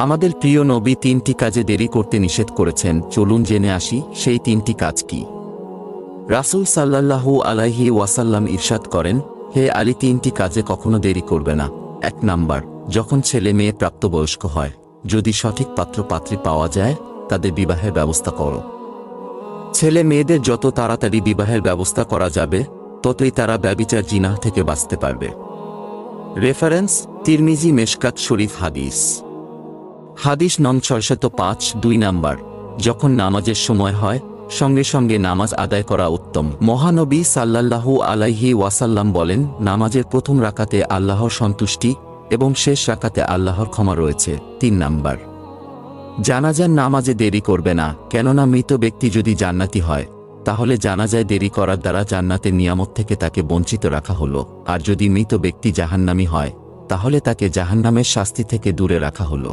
আমাদের প্রিয় নবী তিনটি কাজে দেরি করতে নিষেধ করেছেন, চলুন জেনে আসি সেই তিনটি কাজ কি। রাসূল সাল্লাল্লাহু আলাইহি ওয়াসাল্লাম ইরশাদ করেন, হে আলী, তিনটি কাজে কখনো দেরি করবে না। 1 নাম্বার, যখন ছেলে মেয়ে প্রাপ্তবয়স্ক হয়, যদি সঠিক পাত্রপাত্রী পাওয়া যায়, তাদের বিবাহের ব্যবস্থা করো। ছেলে মেয়েদের যত তাড়াতাড়ি বিবাহের ব্যবস্থা করা যাবে, ততই তারা ব্যভিচার জিনাহ থেকে বাঁচতে পারবে। রেফারেন্স: তিরমিজি মেশকাত শরীফ হাদিস। হাদিস নং 605। 2 নাম্বার, যখন নামাজের সময় হয়, সঙ্গে সঙ্গে নামাজ আদায় করা উত্তম। মহানবী সাল্লাল্লাহু আলাইহি ওয়াসাল্লাম বলেন, নামাজের প্রথম রাকাতে আল্লাহর সন্তুষ্টি এবং শেষ রাকাতে আল্লাহর ক্ষমা রয়েছে। 3 নাম্বার, জানাজার নামাজে দেরি করবে না, কেননা মৃত ব্যক্তি যদি জান্নাতি হয়, তাহলে জানাজায় দেরি করার দ্বারা জান্নাতের নিয়ামত থেকে তাকে বঞ্চিত রাখা হলো, আর যদি মৃত ব্যক্তি জাহান্নামী হয়, তাহলে তাকে জাহান্নামের শাস্তি থেকে দূরে রাখা হলো।